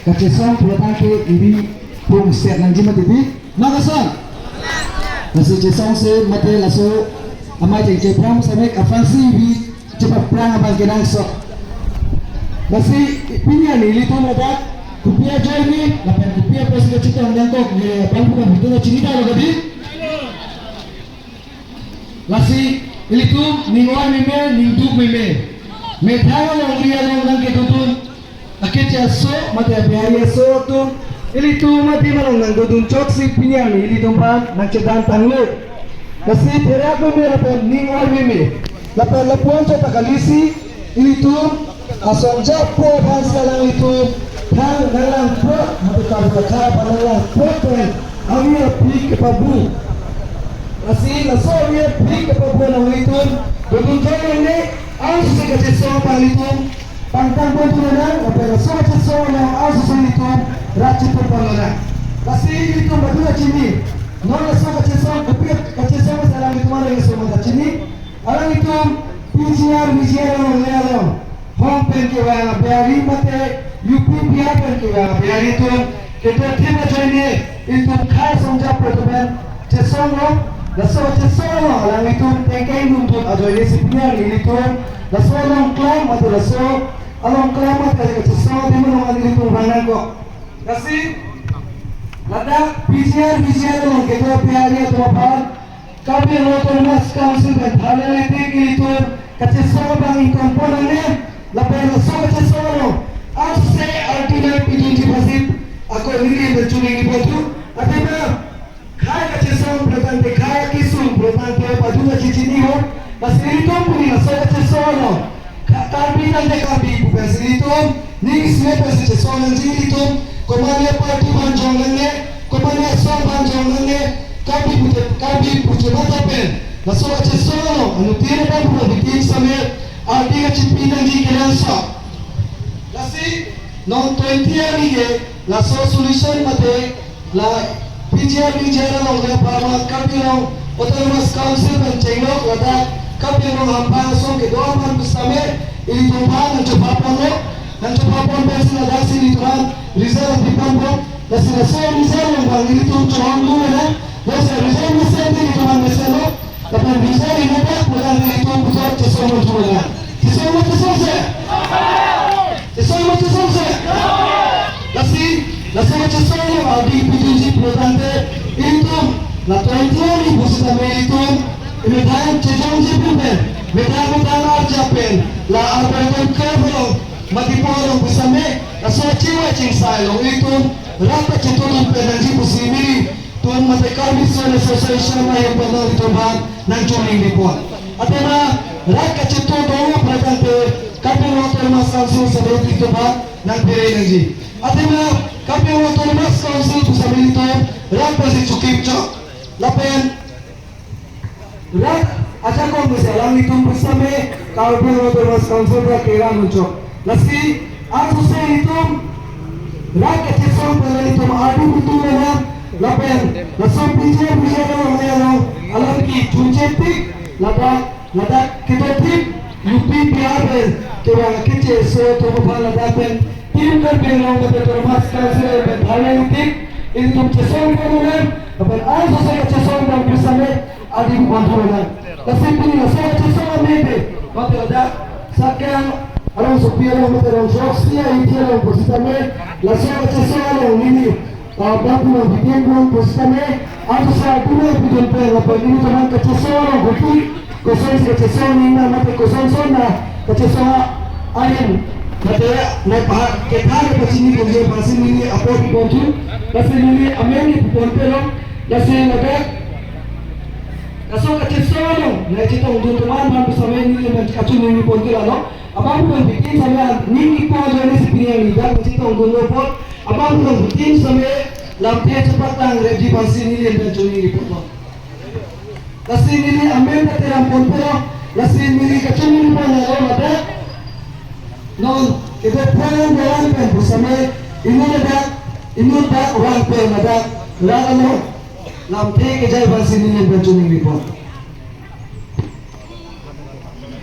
kacesong pulang ke ini pung set nanti mati di makasih nasi cesong se mati lasu amai cek pram sampai kafansi bi cepat perang abang kenang sok nasi pinya ni litu ada kupia joy ni lapan kupia presiden cita menangkok ni pangkuan itu na cerita lagi nasi litu ningwan mime ningduk mime methawa long ria long nang ketutun akhirnya so mati biaya so tu litu mati malong nang dudun cok si pinya ni litu pan nang cedan tanglu nasi terak mime lapan ningwan mime lapan lapuan cota kalisi litu asal japo bangsa lang itu hang nalang pro mati kata nalang pro pen awia pik pabu nasi naso awia pik pabu nang itu dudun joy ni ang si kacesong palitung pangkang bontu nang apa naso kacesong nang ang si itu racun pangana nasi itu badula cini non naso kacesong tapi kacesong salang itu mana yang semua cini alang itu pijiar nang lealong hong pen ke wang biari mate yupi biar pen ke wang biari itu kita tiba joine itu khai songjap protoben cesong lo naso cesong lo alang itu tengkai nuntut ajoine si biar itu naso along klaim atau naso along klaim atau cesong di mana orang itu ranang kok nasi lada pijiar lo kita biari atau apa kami lo termas council dan hal itu kacesong bang komponennya lapan naso kacesong lo aku say ultimate pijunji pasif aku ini bercuri di batu tapi khai kacesong beratan khai kisum beratan padu cicini ho masih itu pun naso kacesong lo kami nanti kami bukan itu ning siapa sih kacesong nanti itu komanya parti banjongannya komanya song banjongannya kami punya mata pen naso kacesong lo anu tiada pun bikin sampai artinya cipinang di kelansa nasi non 20 hari ke la solution mate la PGR long le parma kami long autonomous council dan cengok lada kami long hampang song ke doa man bersama ini tuhan dan coba pon versi lada sini tuhan result di pambong nasi naso result yang bang ini tuh cuman lu ya nasi result mesin di tuhan mesin lo tapi result ini tak bukan itu bukan cesong tuhan cesong nasi cesong yang ada di PJJ Protante itu la tuan-tuan ibu sedang itu medan cesong jepupen medan arjapen la arbaiton kerbolong mati polong bersama nasi cewa cingsai long itu rata cetulun pedanji pusimi tuan mati kami association yang pernah ditobat nang joining di pon atena rata cetul dong Protante kami waktu masalah seperti itu pak nang beri lagi atena kami waktu mas council bersama itu rata si cukup cok lapen rat aja kau misalnya itu bersama kalau waktu mas council berkira muncul nasi aku saya itu rat kecil pada itu adu betul ya lapen nasab bisa orang yang alam ki juncetik lada kita tip yupi biar kewa kecil so to bala dapen tim berbelong betul mas council berhalang tik itu cesong komunan apa asal saya cesong dan bersama adik bantuan tapi ini saya cesong mebe betul ada sekian orang supir orang betul sosial itu orang bersama langsung cesong ini bapu bikin orang bersama atau saya dulu bikin apa ini teman cesong betul kosong cesong ini mata kosong sona cesong ayam Matera naik kita ada pasini kerja pasini ini apa di bawah pasini ini ameni ponpelong pasini naga kasih kecesong naik kita untuk teman bersama ini yang kacung ini ponpelong abang pun bikin sama ini kau jadi seperti yang lihat kita untuk ngopot abang pun bikin sama lampian cepat tang ready pasini ini yang kacung ini ponpelong pasini ini ameni matera ponpelong pasini ini kacung ini ponpelong ada non kita perang dalam pen bersama ini ada orang pen ada lalu lampu kejayaan sini yang berjumpa di bawah